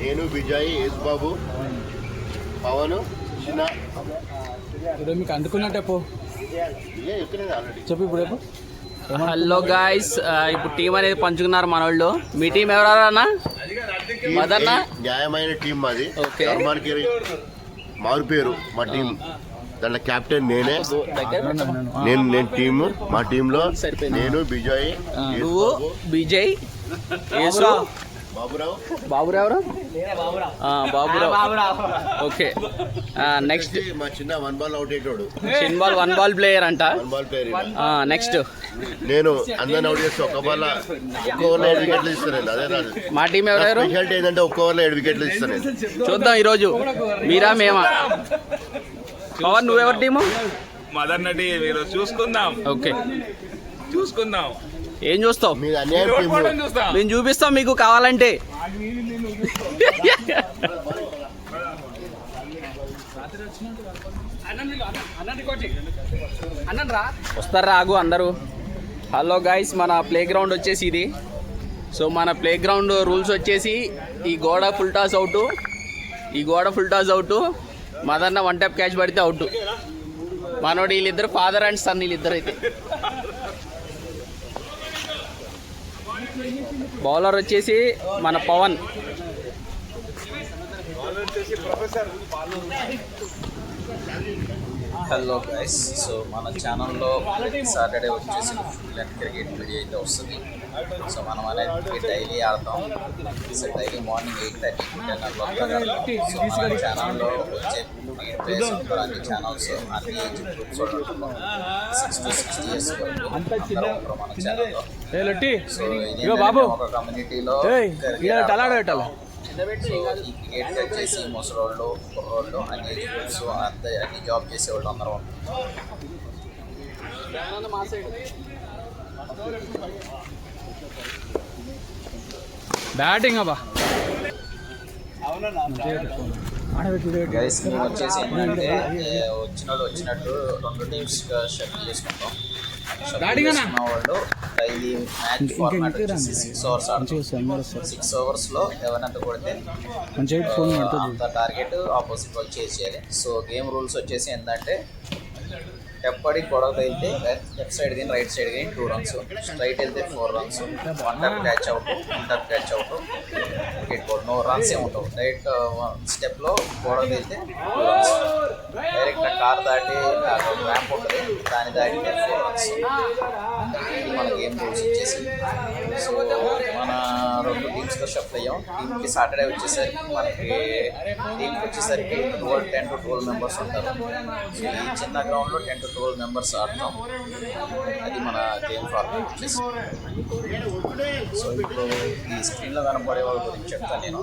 నేను విజయ్, యేసు బాబు, పవన్, చిన్న. మీకు అందుకున్నట్టే పో చెప్పు ఇప్పుడు. హలో గాయ్స్, ఇప్పుడు టీం అనేది పంచుకున్నారు మన వాళ్ళు. మీ టీం ఎవరన్నా? మదన్న న్యాయమైన టీం మాది. ఓకే. మారు పేరు మా టీం. దాంట్లో కెప్టెన్ నేనే. నేను టీమ్. మా టీంలో నేను విజయ్, నువ్వు విజయ్, యేసు, బాబురావు. బాబురావు. బాబురావు. ఓకే. నెక్స్ట్ మా చిన్న 1 బాల్ అవుట్ అయ్యేటోడు. చిన్న 1 బాల్ ప్లేయర్ అంట. 1 బాల్ ప్లేయర్. నెక్స్ట్ నేను అందరిని అవుట్ చేస్తే ఒక్క ఓవర్లో 7 వికెట్లు ఇస్తాను. అదే రాదు. మా టీం ఎవరెవరు? స్పెషాలిటీ ఏంటంటే ఒక్క ఓవర్లో 7 వికెట్లు ఇస్తాను నేను. చూద్దాం ఈరోజు మీరా మేమా. పవన్ నువ్వెవరి టీము? మదర్ నటి మీరు చూసుకుందాం. ఓకే, చూసుకుందాం. ఏం చూస్తావు? మీరు అన్యాయం టీం. మేము చూపిస్తాం మీకు కావాలంటే. వస్తారా ఆగు అందరూ. హలో గైస్, మన ప్లే గ్రౌండ్ వచ్చేసి ఇది. సో మన ప్లే గ్రౌండ్ రూల్స్ వచ్చేసి ఈ గోడ ఫుల్ టాస్ అవుట్, ఈ గోడ ఫుల్ టాస్ అవుట్, మదర్న 1 టైప్ క్యాచ్ పడితే అవుట్. మనోడు వీళ్ళిద్దరు ఫాదర్ అండ్ సన్, వీళ్ళిద్దరు అయితే. బౌలర్ వచ్చేసి మన పవన్. హలో గైస్, సో మన ఛానల్లో సాటర్డే వచ్చేసి ఫుల్ అండ్ క్రికెట్ వీడియో అయితే వస్తుంది. సో మనం అనేది డైలీ ఆడతాం. So daily morning 8:30 10 o'clock. So మన ఛానల్లో వచ్చే ప్లేస్ అన్ని ఛానల్స్ అన్ని ఏజ్ గ్రూప్స్ 6 to 60 years వరకు అందరూ ఉంటారు మన ఛానల్లో. సో ఇది ఒక కమ్యూనిటీలో ఈ క్రికెట్ వచ్చేసి ముసలోళ్ళు, కుర్రోళ్ళు, అన్ని ఏజ్ గ్రూప్స్ అన్ని జాబ్ చేసేవాళ్ళు అందరూ ఉంటారు. బ్యాటింగ్ అబ్బా గైస్, మేము వచ్చేసి ఏంటంటే వచ్చిన వాళ్ళు వచ్చినట్టు 2 టీమ్స్గా షటిల్ చేసుకుంటాం. వాళ్ళు డైలీ మ్యాచ్ ఫార్మాట్ వచ్చేసి 6 అవర్స్ ఆడుతాం. 6 అవర్స్లో ఎవరినంత కొడితే అంత టార్గెట్ ఆపోజిట్ వాళ్ళు చేసేయాలి. సో గేమ్ రూల్స్ వచ్చేసి ఏంటంటే ఎప్పటి గొడవ అయితే లెఫ్ట్ సైడ్ కానీ రైట్ సైడ్ కానీ 2 runs, స్ట్రైట్ వెళ్తే 4 runs, 1 type catch out, 1 type catch out, wicket board. 9 runs ఉంటావు. డైరెక్ట్ స్టెప్లో గొడవ అయితే 2 runs. డైరెక్ట్ కార్ దాటి ర్యాంప్ ఉంటుంది, దాని దాటితే 4 runs. ఇది మన గేమ్ రూల్స్ వచ్చేసి. సో మన 2 టీమ్స్లో షఫ్ట్ అయ్యాం. టీమ్కి సాటర్డే వచ్చేసరికి మనకి టీమ్కి వచ్చేసరికి 10 to 12 మెంబర్స్ ఉంటారు. సో ఈ చిన్న గ్రౌండ్లో 10 to 12 మెంబర్స్ ఆడతాం. అది మన గేమ్ ఫార్మాట్ వచ్చేసి. సో ఇప్పుడు ఈ స్క్రీన్లో కనపడే వాళ్ళ గురించి చెప్తాను నేను.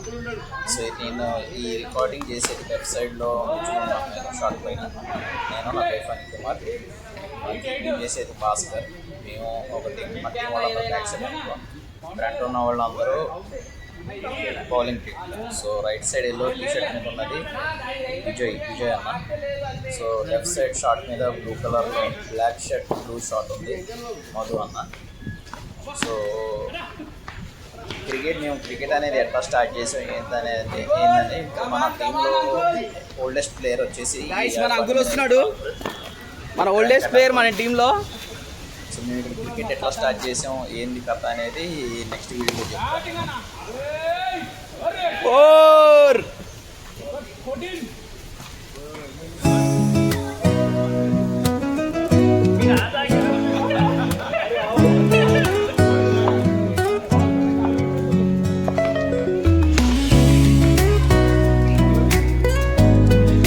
సో నేను ఈ రికార్డింగ్ చేసేది వెబ్సైట్లో షార్ట్ పైన. నేను నా వైఫ్ అనిల్ కుమార్, చేసేది భాస్కర్. మేము ఒక టీం, మా టీం వాళ్ళందరూ బ్యాక్ సైడ్ అనుకోం. ఫ్రంట్ ఉన్న వాళ్ళందరూ bowling team. So right side yellow T shirt మీద ఉన్నది విజయ్ అన్న. సో లెఫ్ట్ సైడ్ షార్ట్ మీద బ్లూ కలర్లో బ్లాక్ షర్ట్ బ్లూ షార్ట్ ఉంది మధు అన్న. సో క్రికెట్ అనేది ఎట్లా స్టార్ట్ చేసాం ఏంటంటే మన టీంలో ఓల్డెస్ట్ ప్లేయర్ వచ్చేసి మన అంకుల్ వస్తున్నాడు, మన ఓల్డెస్ట్ ప్లేయర్ మన టీంలో. సో మేము ఇక్కడ క్రికెట్ ఎట్లా స్టార్ట్ చేసాం ఏంది కథ అనేది నెక్స్ట్ వీడియోలో చెప్తాను.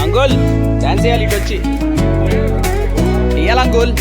అంకుల్ ఛాన్స్ చేయాలి, ఇటు వచ్చి ఇయ్యాలి అంకుల్.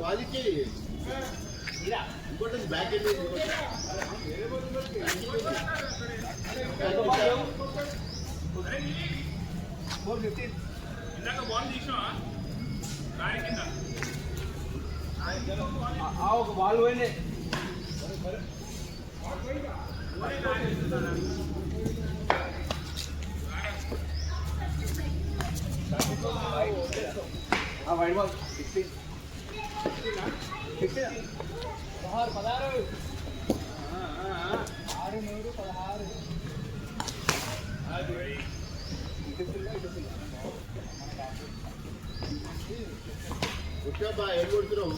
వాళ్ళకి ఇంకోటి బ్యాక్ ఇందాక బాల్ తీసినా రాయి కింద ఒక బాల్ పోయింది. వైట్ బాల్ 16 వచ్చాబా ఏం కొడుతున్నావు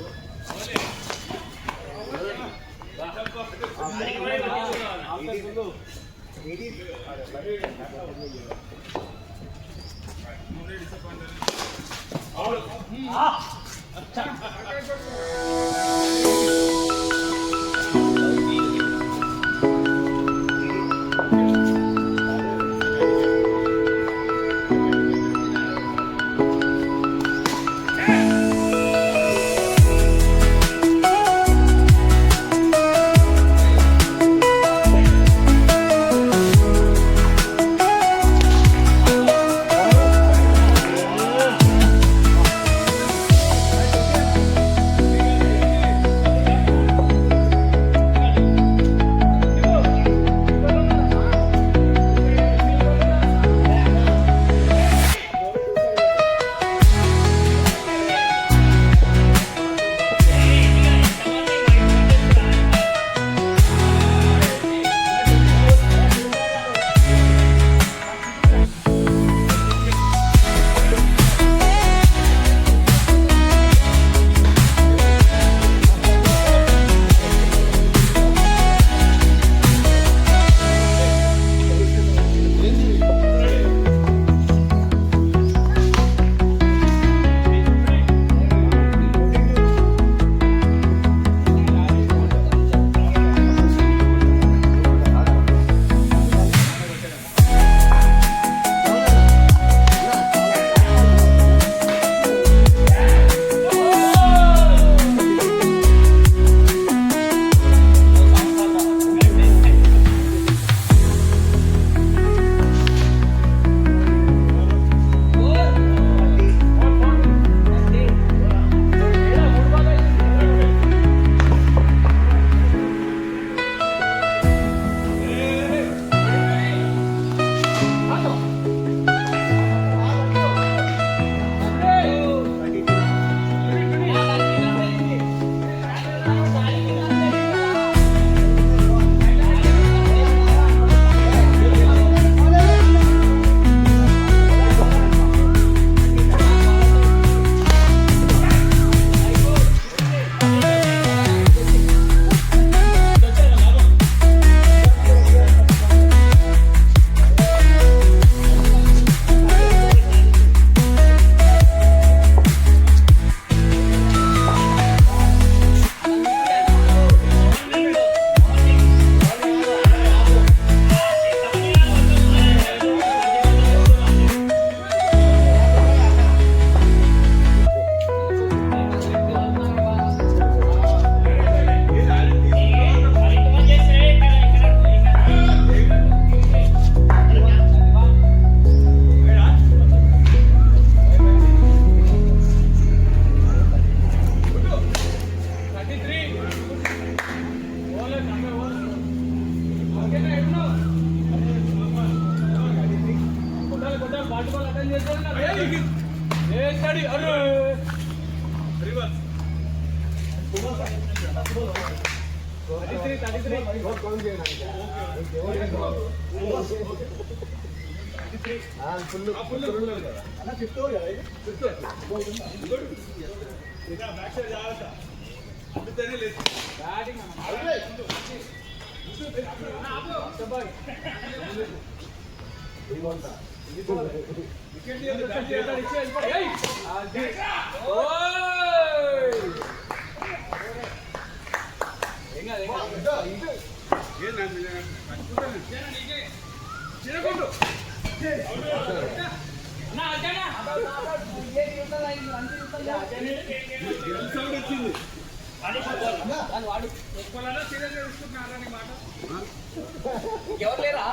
ఎవరు లేరా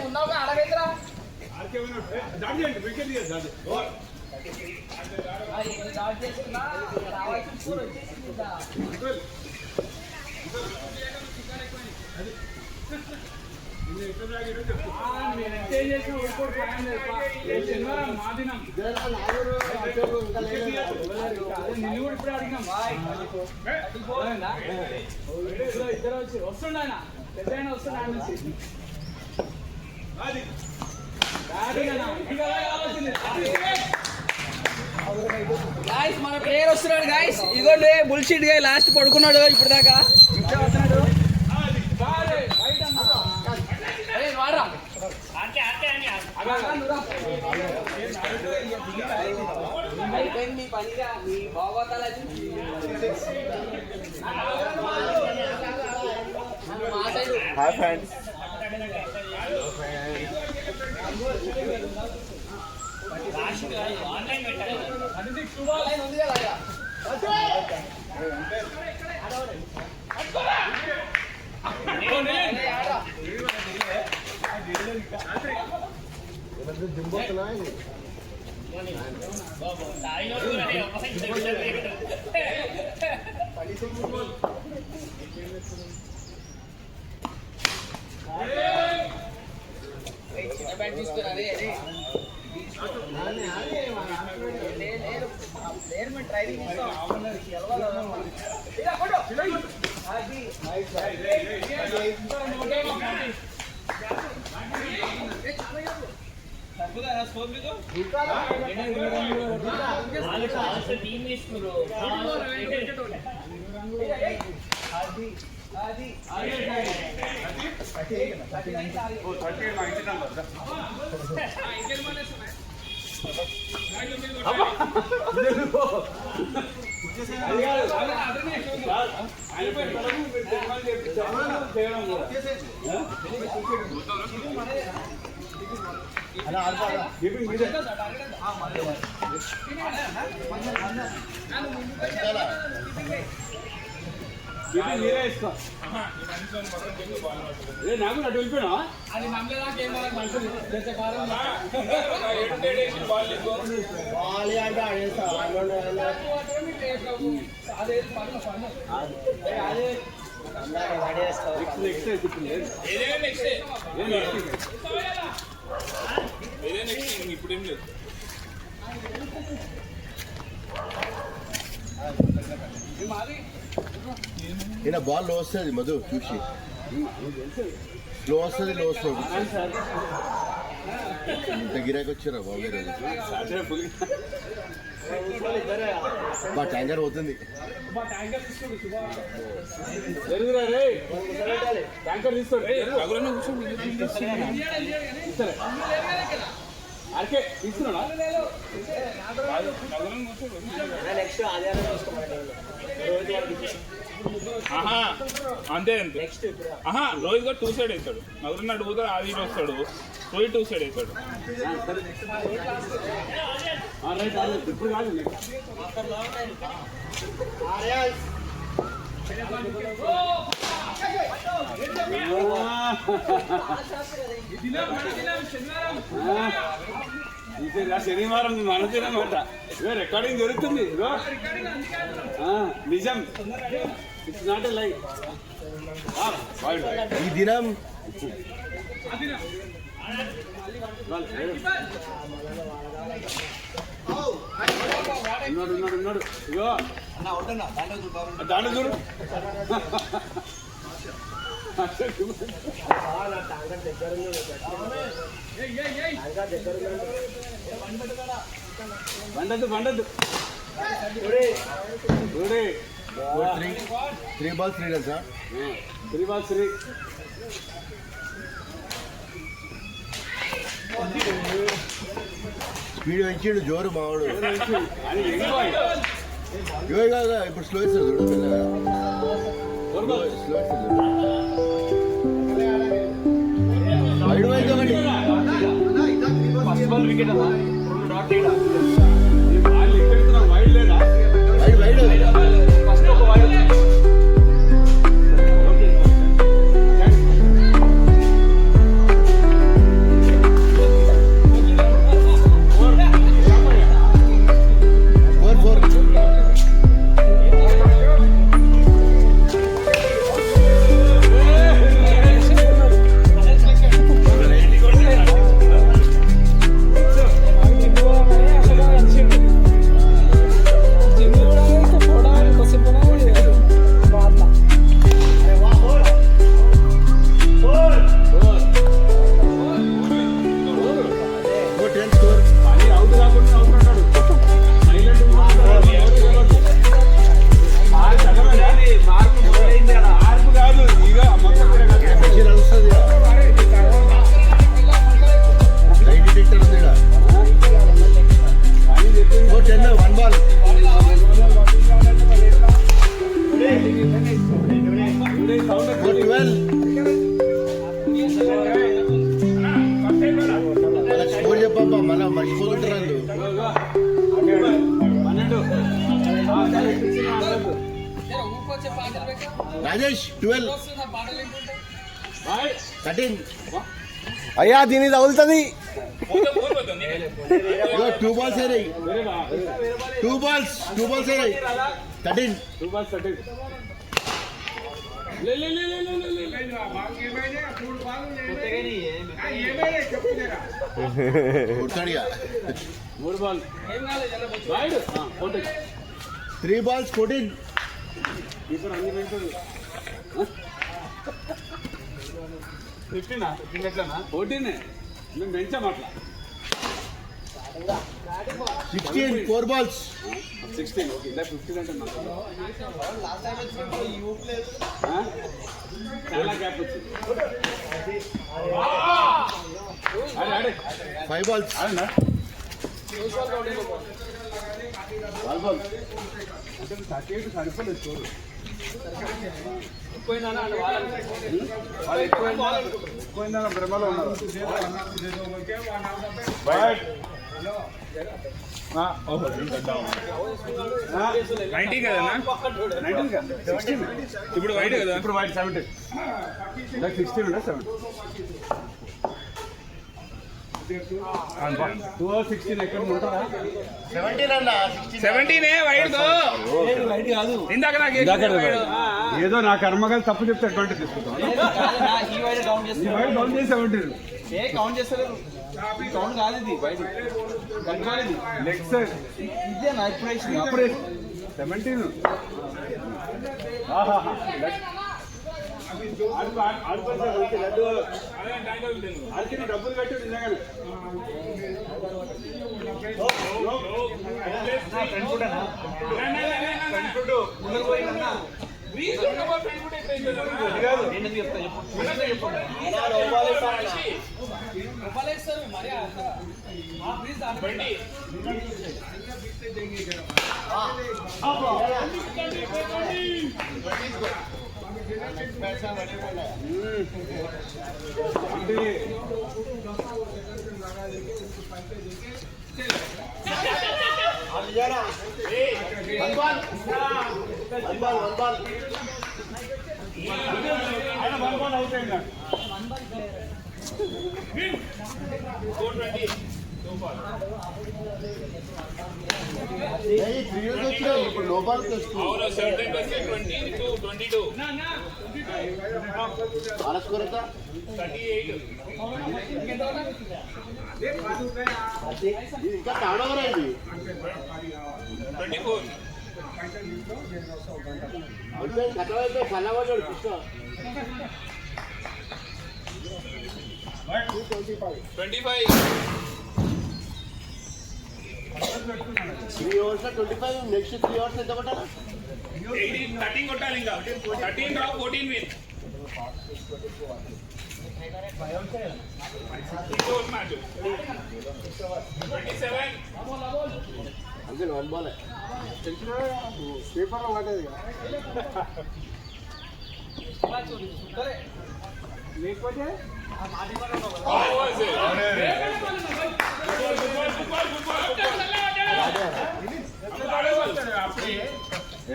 ఉన్నావుగా అడగైతరా ఇద్దరు వచ్చి వస్తుండ పెద్ద వస్తుండ గాయస్ మన ప్లేయర్ వస్తున్నాడు గాయస్. ఇదిగోండి బుల్షిట్ గా లాస్ట్ పడుకున్నాడు ఇప్పుడు దాకా. వస్తున్నాడు వాడరా అయిపోయింది మీ పనిగా మీ బాగోతాలు అది. మా సైడ్ హాయ్ ఫ్రెండ్స్. నాకు అటు వెళ్ళిపోయినా అది నమ్మలేదాకేమో ఇప్పుడు ఏం లేదు. ఈయన బాల్ లో వస్తుంది మధు చూసి లో వస్తుంది లో వస్తుంది ఇంత గిరాకి వచ్చారా బాబు మా ట్యాంకర్ పోతుంది. ట్యాంకర్ తీసుకోండి అరకే తీసుకున్నా అంతే అంతే. రోహిత్ గారు 2 సైడ్ అవుతాడు, నగరున్నాడు పోతాడు, ఆది వస్తాడు, రోహిత్ 2 సైడ్ అవుతాడు. ఇప్పుడు కాదు శనివారం మనదేనమాట రికార్డింగ్ జరుగుతుంది నిజం. ఇట్స్ నాట్ ఎ లై. ఈ దినం ఉన్నాడు ఇగో దాంట్లో చూడు. బండద్దు 3 balls 3 runs. 3 balls 3. స్పీడ్ పెంచాడు జోరు మావాడు. ఇప్పుడు స్లో ఇస్తారు చూడు స్లో ఇస్తారు వైడ్ వైజ్ ఒకటి వైడ్ వైడ్ రాజేష్ 12 13 అయ్యా దీని తగులుతుంది 2 balls ఏరాయి 2 balls ఏరాయి 13 కొడతాడిగా 3 balls 14 16 4 balls 5 balls భ్రమలో ఉన్నారు. 19 కదన్నా 16 ఇప్పుడు వైట్ కదా ఇప్పుడు వైట్ 17 16 ఉండే 17 216 ఎక్కడ ఉంటారా 17 అన్న 17 వైట్ వైట్ కాదు ఇందాక నాకు ఏదో నా కర్మకాలు తప్పు చెప్తే 20 తీసుకుంటాం ఈ వైడ్ కౌంట్ ఈ వైట్ డౌన్ చేసి 17 ఏ కౌంట్ చేస్తలేరు కౌంట్ కాదు ఇది వైడ్ కంట్రోల్ ఇది లెగ్ సైడ్ ఇదేనా ఇప్పుడు అప్పుడే 17 ఆహాహా డబ్బులు కట్టి నిజంగానే ఇప్పుడు లోపల అవును 22 ఆలస్కూరత 38 ఇంకా తాడవరా ఇది 24 అంటే కట్టవైతే కన్నవాడు కృష్ణ 25 3 hours 25 నెక్స్ట్ 3 hours ఎంత కొట్టాలా 13 కొట్టాలి ఇంకా 13 డ్రాప్ 14 విన్ మ్యాచ్ 27 అంతే 1 బాల్ పేపర్లో పడ్డది లేకపోతే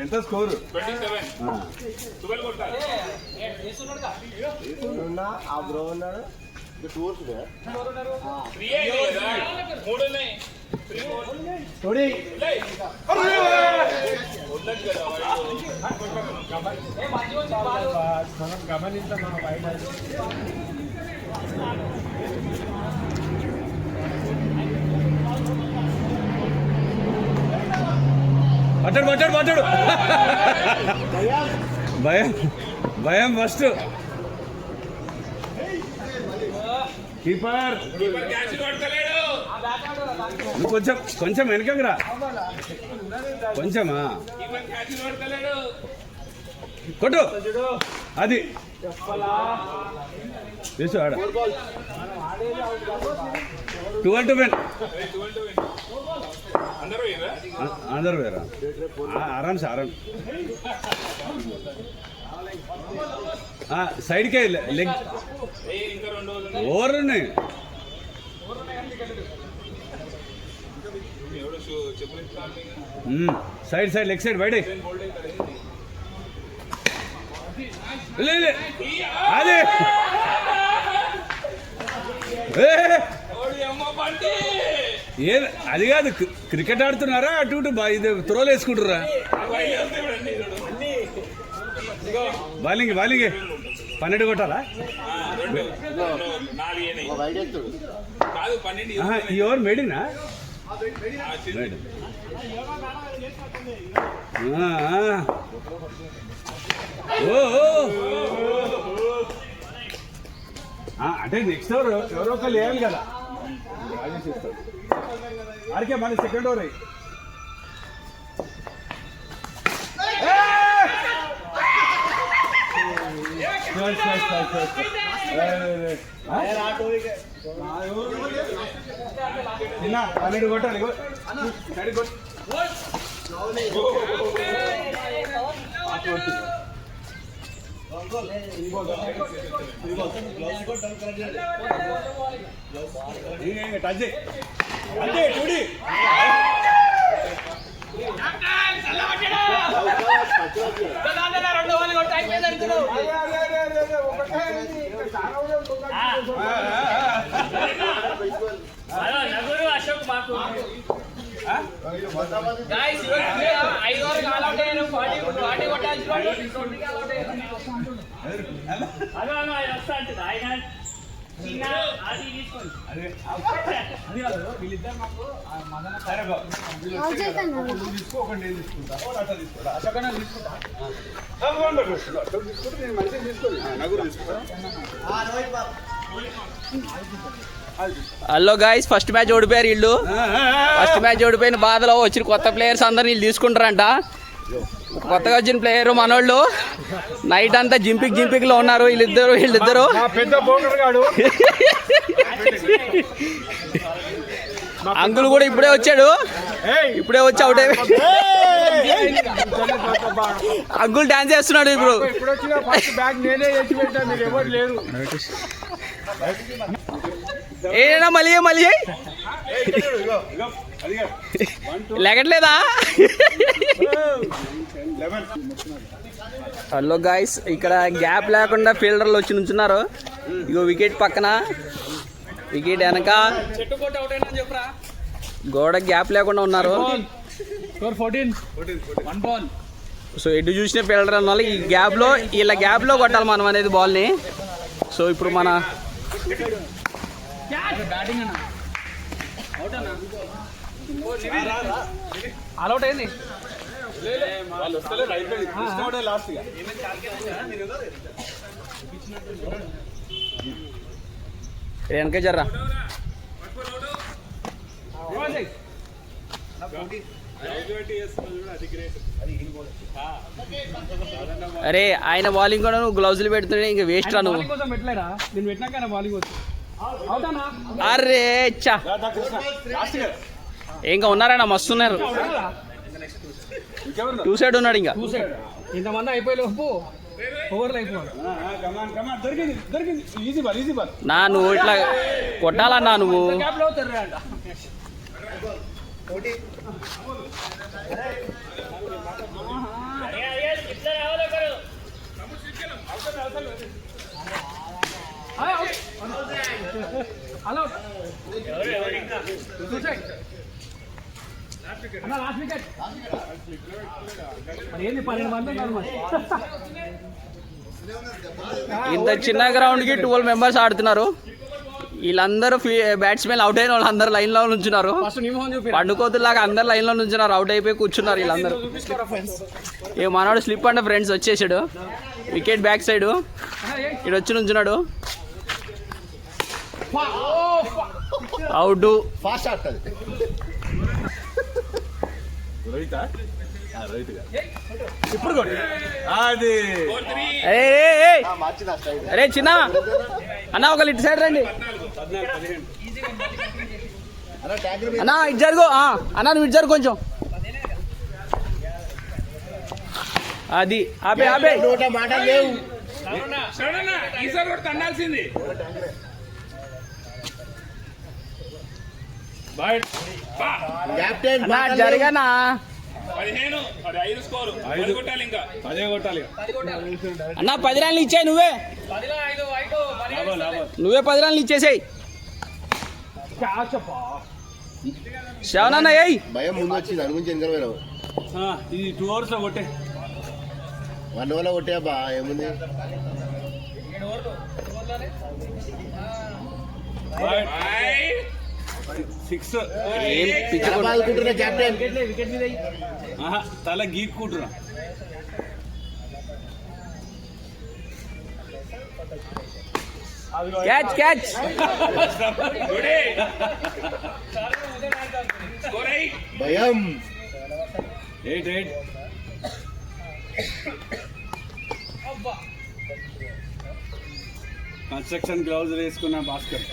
ఎంత స్కోరు 12 కొట్టాలి. ఆ బ్రో ఉన్నాడు టూర్స్ Three అయింది కదా, 3 ఉన్నాయి. 3 లే. వదలదు కదా వాడు. మనం గమనించాం మన బయట మాట్లాడు భయం ఫస్ట్ కీపర్ కీపర్ క్యాచ్ కొట్టలేడు. నువ్వు కొంచెం వెనకకు రా కొంచెమా కీపర్ క్యాచ్ కొట్టలేడు. కొట్టు అది తీసు ఆడ 12 to win. అందరూ ఇరా. అందరు వేరా ఆరామ్స్ సైడ్కే లెగ్ ఇంకా 2 ఉన్నాయి. ఓవర్ ఉన్నాయి ఎవడో చెప్పులు ఇస్తాను. సైడ్ లెగ్ సైడ్ బయట బోల్డ్ అవుతారు. అదే ఓడి అమ్మ బండి. అది కాదు క్రికెట్ ఆడుతున్నారా అటు ఇటు ఇది త్రోలు వేసుకుంటురా బౌలింగ్ 12 కొట్టాలా కాదు 12. ఈ ఓవర్ మేడినా మేడ్ అంటే నెక్స్ట్ ఓవర్ ఎవరో ఒకళ్ళు వేయాలి కదా రాజేష్ ఇస్తాడు ఆడికే మళ్ళీ సెకండ్ ఓవర్ నిన్న 12 కొట్టాలి టచ్ అంటే చూడి అశోక్ మాకు హలో గాయస్ ఫస్ట్ మ్యాచ్ ఓడిపోయారు వీళ్ళు. ఫస్ట్ మ్యాచ్ ఓడిపోయిన బాధలో వచ్చిన కొత్త ప్లేయర్స్ అందరు వీళ్ళు తీసుకుంటారంట. కొత్తగా వచ్చిన ప్లేయర్ మనోళ్ళు నైట్ అంతా జింపిక్ లో ఉన్నారు వీళ్ళిద్దరు పెద్ద బౌలర్ గాడు అంకుల్ కూడా ఇప్పుడే వచ్చాడు. ఇప్పుడే వచ్చి అవుట్ అంకుల్ డాన్స్ చేస్తున్నాడు ఇప్పుడు. ఏనా మళ్ళీ లెగట్లేదా? హలో గాయస్ ఇక్కడ గ్యాప్ లేకుండా ఫీల్డర్లు వచ్చి నుంచున్నారు. ఇగో వికెట్ పక్కన, వికెట్ వెనక గోడ గ్యాప్ లేకుండా ఉన్నారు. సో ఎటు చూసిన ఫీల్డర్ అన్న ఈ గ్యాప్లో వీళ్ళ గ్యాప్లో కొట్టాలి మనం అనేది బాల్ని. సో ఇప్పుడు మన అలౌట్ అయింది. వెనక జర్రా. అరే ఆయన బౌలింగ్ కూడా నువ్వు గ్లౌజులు పెడుతుంటే ఇంకా వేస్ట్ రా నువ్వు. అరే చా ఇంకా ఉన్నారన్నా మస్తున్నారు. టూ సైడ్ ఉన్నాడు ఇంకా. ఇంతమంది అయిపోయి లోపు ఓవర్లు అయిపోవాలి. కమాన్ దొరికింది ఈజీ బాల్ నా నువ్వు ఇట్లా కొట్టాలన్నా నువ్వు. గ్యాప్ లో తెర్రా అంట. హలో లాస్ట్ వికెట్ ఏంది 12 మంది ఉన్నారు మరి. ఇంత చిన్న గ్రౌండ్ కి 12 మెంబర్స్ ఆడుతున్నారు. వీళ్ళందరూ బ్యాట్స్మెన్ అవుట్ అయిన వాళ్ళందరూ లైన్ లో నుంచున్నారు. పండుకోతులాగా అందరు లైన్ లో నుంచున్నారు. అవుట్ అయిపోయి కూర్చున్నారు వీళ్ళందరూ. ఏ మనోడు స్లిప్ అంటే ఫ్రెండ్స్ వచ్చేసాడు. వికెట్ బ్యాక్ సైడ్ ఇటు వచ్చి నుంచున్నాడు. అవుట్. ఫాస్ట్ ఆడుతుంది. రోహిత్ ఇప్పుడు అది అరే చిన్న అన్న ఒక ఇటు సైడ్ రండి అన్న. ఇటు జరుగు అన్న, నువ్వు ఇటు జరుగు కొంచెం. అది ఆపే ఆపే. మాట లేవు. ఈసారి కూడా తండాల్సింది. కెప్టెన్ అన్న జరగనా. 15 అది 5 స్కోరు. 5 కొట్టాలి ఇంకా. అదే కొట్టాలి అన్న 10 రన్లు ఇచ్చాయి. నువ్వే 10 రన్లు ఇచ్చేసాయి. శ్రవణన్న ఏయ్ భయం ముందు వచ్చింది. దాని గురించి వెనక పోయినావు. ఇది 2 hours లో కొట్టే 1 over కొట్టే బా ఏముంది. సిక్స్ ఏం పిచ్చి కొట్టు. బాదుకుంటున్నా కెప్టెన్. తల గీక్కుంటున్నా. Catch catch. భయం. 8 కన్స్ట్రక్షన్ గ్లౌజ్ వేసుకున్న భాస్కర్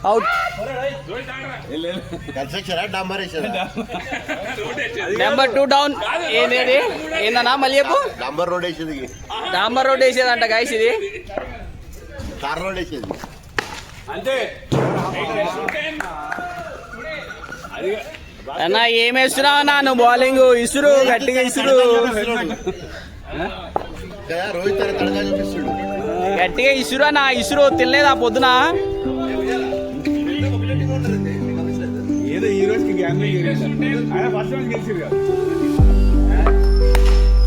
అవుట్. కన్స్ట్రక్షన్ డాంబర్ వేసేదా. Number 2 down. ఏంది ఏందన్నా మళ్ళీ చెప్పు. డాంబర్ రోడ్ వేసేది. డాంబర్ రోడ్ వేసేదంట గాయస్. ఇది తార్ రోడ్ వేసేది. అంతే. అన్న ఏం వేస్తున్నావు అన్న నువ్వు? బౌలింగ్ ఇసురు, గట్టిగా ఇసురు. కదా రోహిత్ తడగా చూపిస్తుడు. గట్టిగా ఇసురు అన్న. ఇసురు తినలేదా పొద్దున? ఏదో ఈ రోజుకి గ్యాంబ్లింగ్ ఆయన ఫస్ట్ రౌండ్ గెలిచారు కదా.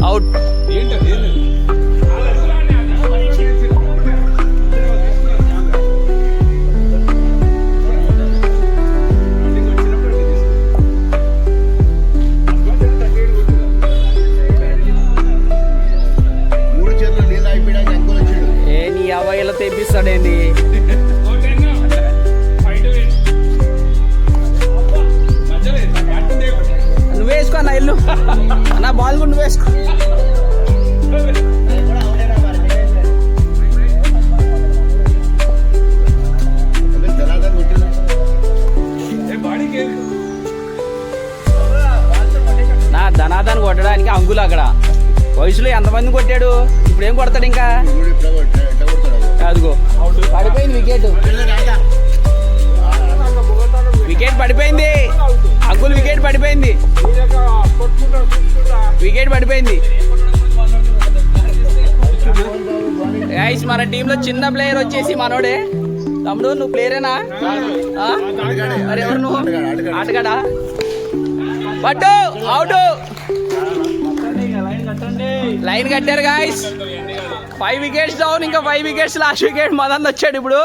అవుట్. ఏంటది ఇలా తెప్పిస్తాడేంది? నువ్వు వేసుకో అన్న. ఇల్లు నా బాల్ కూడా నువ్వు వేసుకో. నా ధనాదాన్ని కొట్టడానికి అంగులు అక్కడ వయసులో ఎంతమంది కొట్టాడు. ఇప్పుడు ఏం కొడతాడు ఇంకా? అదిగో పడిపోయింది వికెట్. వికెట్ పడిపోయింది. అంకుల్ వికెట్ పడిపోయింది. వికెట్ పడిపోయింది. గైస్ మన టీంలో చిన్న ప్లేయర్ వచ్చేసి మనోడే. తమ్ముడు నువ్వు ప్లేయరేనా? మరి ఎవరు నువ్వు? ఆటగాడా? పట్టు. అవుట్. లైన్ కట్టారు గాయస్. 5 wickets down. ఇంకా 5 వికెట్స్. లాస్ట్ వికెట్ మదన్ వచ్చాడు ఇప్పుడు.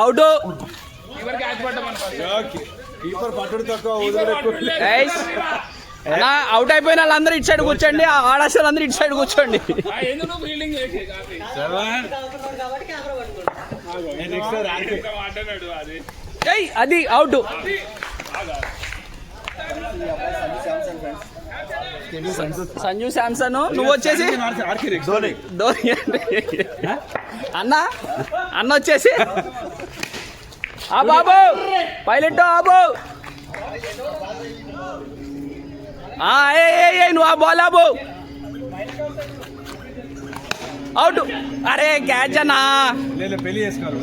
అవుట్. అన్నా అవుట్ అయిపోయిన వాళ్ళందరూ ఇటు సైడ్ కూర్చోండి. ఆడాల్సిన అందరూ ఇటు సైడ్ కూర్చోండి. అది అవుట్. సంజు శాంసన్. నువ్వు వచ్చేసి ధోని. అన్న వచ్చేసి ఆ బాబు పైలట్ ఆబు నువ్వు ఆ బాల్ ఆబు అవుట్. అరే క్యాచ్ అన్నా. లేదు పెళ్లి చేసుకోవాలి.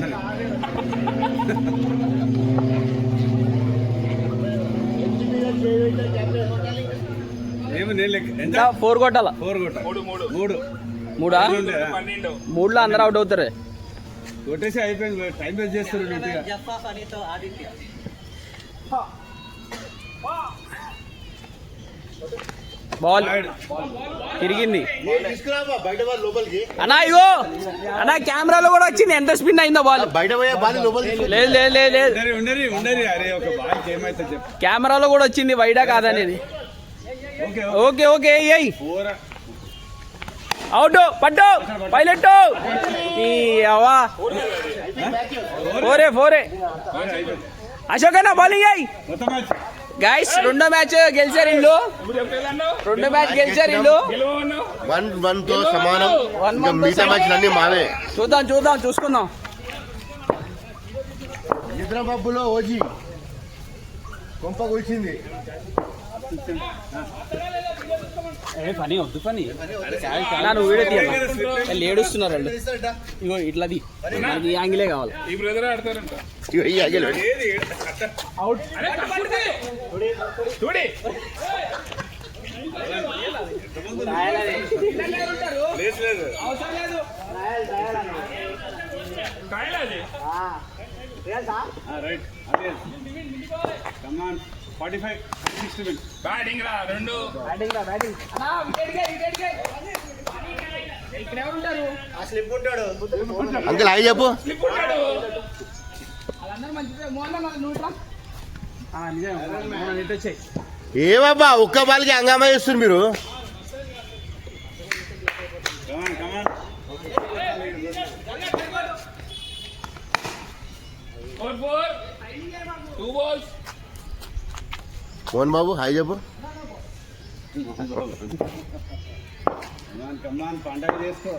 ఏమి నేను ఎంత 4 కొట్టాల. 4 కొట్ట 3 మూడా 12 3లో అందరూ అవుట్ అవుతారు. కొట్టేసి అయిపోయింది. టైం వేస్ట్ చేస్తారు నీట్గా. బాల్ తిరిగింది బయట బాల్ లోపలికి అన్నా. ఇగో అన్నా కెమెరాలో కూడా వచ్చింది ఎంత స్పిన్ అయిందో బాల్. బయట పోయే బాల్ లోపలికి. లేదు లేదు లేదు లేదు ఉండరి అరే ఒక బాల్ ఏమైతే చెప్పు. కెమెరాలో కూడా వచ్చింది వైడా కాదనేది. ఓకే ఓకే ఓకే ఎయ్ అవుట్ పట్టు పైలట్. అవా 4 అశోక్ అన్న బౌలింగ్ అయ్యి. మొత్తం మ్యాచ్ గైస్ రెండో మ్యాచ్ గెలిచారు ఇల్లు. రెండో మ్యాచ్ గెలిచారు ఇల్లు. 1-1 తో సమానం. ఇంకా మిగతా మ్యాచ్ అన్ని మావే. చూద్దాం చూసుకుందాం. నిద్రమబ్బులో ఓజీ కొంప కూల్చింది. పని వద్దు పని నువ్వు వీడియో తీయాలి. ఏడుస్తున్నారు వాళ్ళు. ఇగో ఇట్లాది మనకి ఈ యాంగిలే కావాలి. ఈ బ్రదర్ ఆడతారంట. ఈ ఆగిల్ అవుట్. చూడి కాయలాది రైట్ అదే కమాన్ 45 60 మినిట్స్ బ్యాటింగ్ రా 2 అంకుల్ హాయ్ చెప్పు. స్లిప్ ఉంటాడు. ఏమబ్బా ఒక్క బాల్కి హంగామా చేస్తున్నారు మీరు. కమాన్ 4 2 balls. మోహన్ బాబు హాయ్ చెప్పు. కమాన్ పండగ చేసుకో.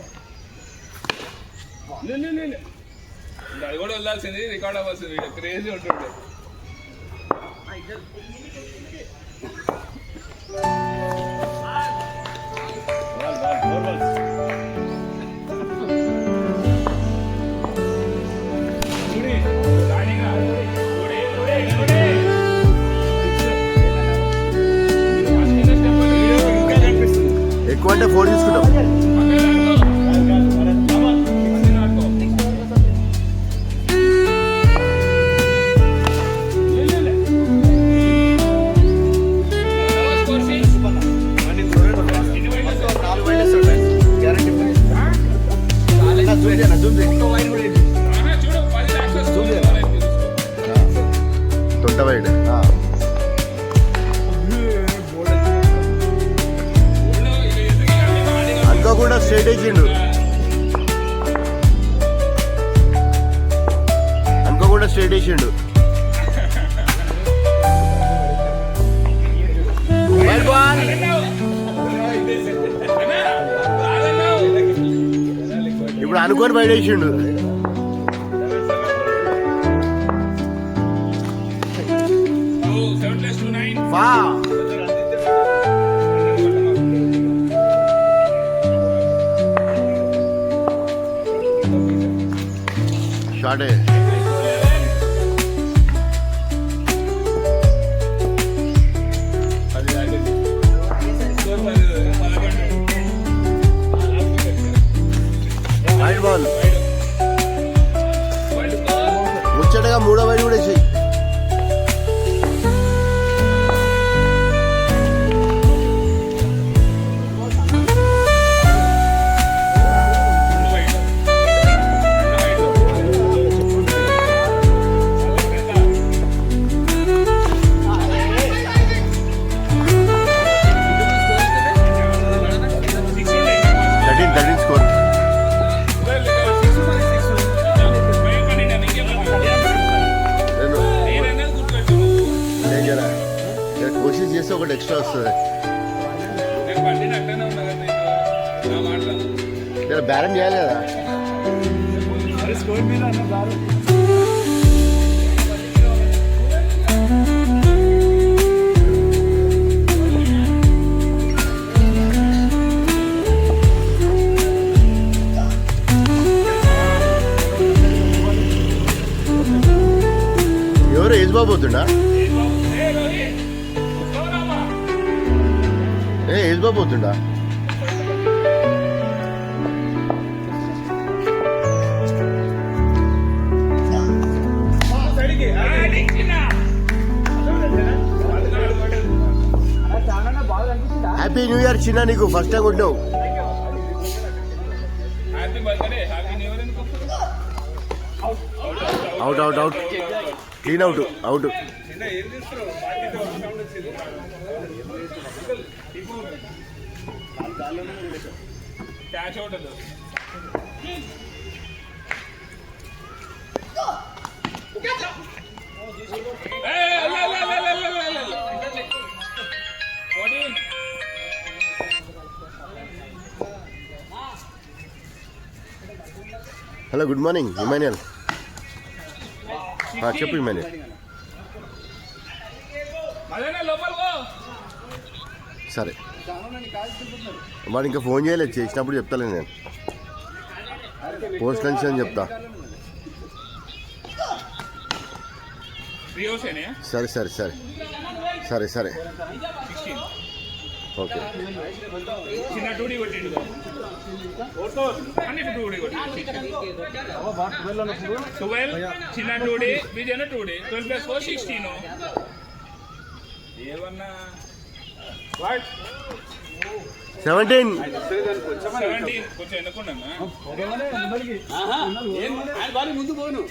అది కూడా వెళ్ళాల్సింది రికార్డ్ అవ్వాల్సింది. క్రేజీ ఉంటుండే. ఎక్కువ అంటే 4 తీసుకుంటాం. తొంటవైడ్ అనుకోకుండా స్ట్రైట్ వేసిండు. అనుకోకుండా స్ట్రైట్ వేసిండు. ఇప్పుడు అనుకోని బయట వేసిండు. ఫా షాటే వైడ్ బాల్. ముచ్చటగా 3వ వైడ్ కూడా వేసి. కోషిష్ చేస్తే ఒకటి ఎక్స్ట్రా వస్తుంది. బేరం చేయాలి కదా. వస్తుండా? ఏజ్ బాబు పోతుండా? హ్యాపీ న్యూ ఇయర్ చిన్న, నీకు ఫస్ట్ టైం కొట్టినావు. Happy birthday, happy new year. Out out out, clean out out. Catch out. Hello, good morning Emmanuel. చెప్పు ఇమాన్యుయల్. సరే, వాడు ఇంకా ఫోన్ చేయలేదు, చేసినప్పుడు చెప్తాలే నేను. పోస్ట్ లంచ్ అని చెప్తా. సరే సరే సరే సరే సరే ఓకే. చిన్న టూడీ కొట్టిండు, అన్ని టూడీ కొట్టిండు. 12 చిన్న టూడీ, విజయన టూడీ. 12 + 4 16. ఏమన్నా 17. కొంచెం ఎన్నుకున్నా ముందు పోను.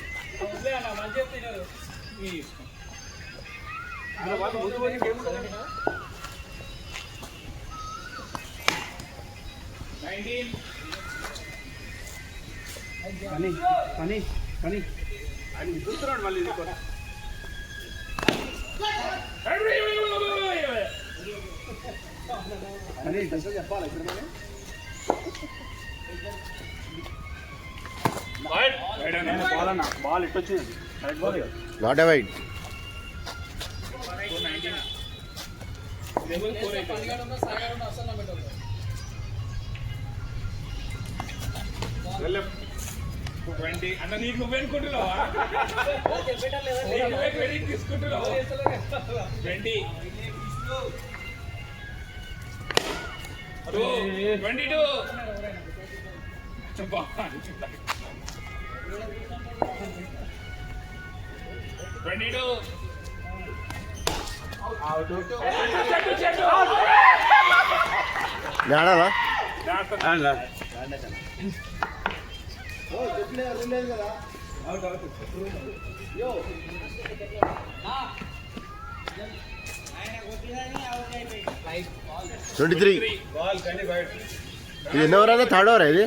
చూస్తున్నాడు మళ్ళీ. బాల్ ఇట్టొచ్చింది, నాట్ ఎ వైడ్. అన్న నీకు నువ్వేనుకుంటున్నావా? తీసుకుంటున్నావు 20. 22. ఆడాలా? ట్వంటీ 23. ఇది ఎన్నో ఓవర్? థర్డ్ ఓవర్ ఇది.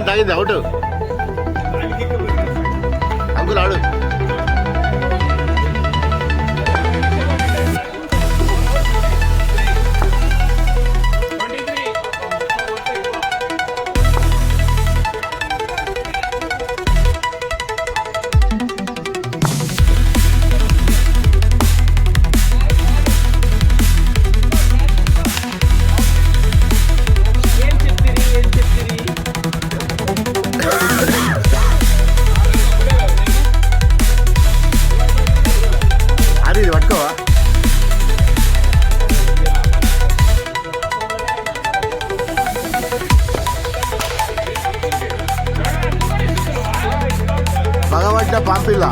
తాగింది అవుట్. అంకుల్ ఆడు. ఇది పట్టుకోవా? పగబడ్డ పాంపిల్ల.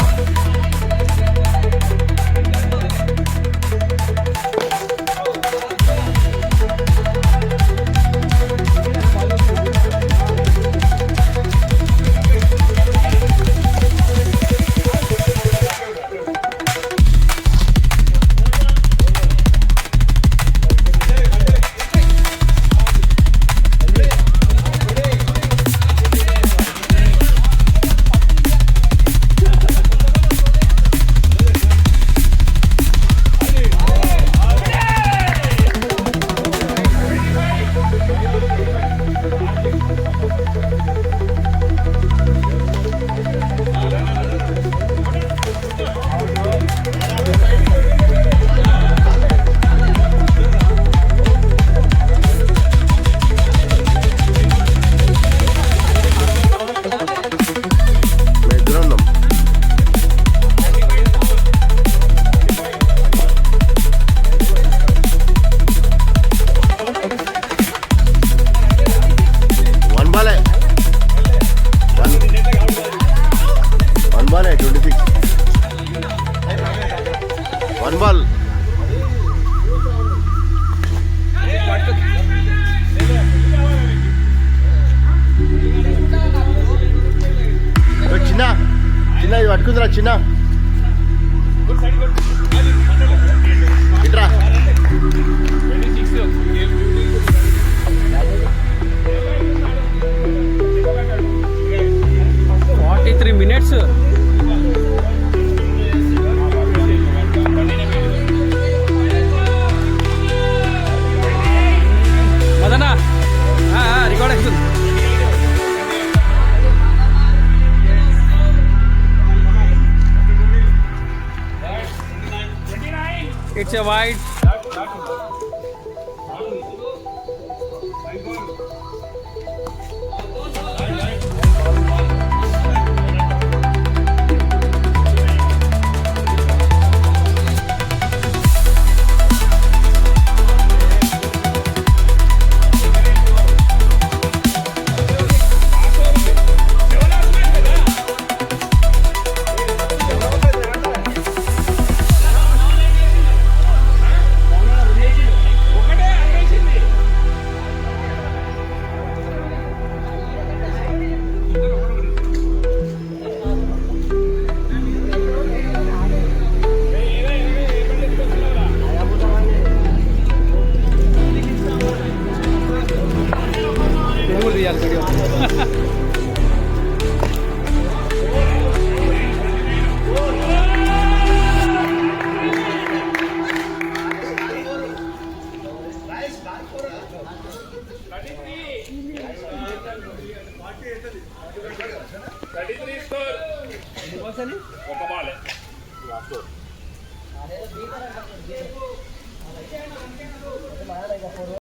పట్టుకుందిరా చిన్న ఇట్రా 43 minutes. మదనా రికార్డ్ అవుతుంది. It's a wide. ఒక బాలే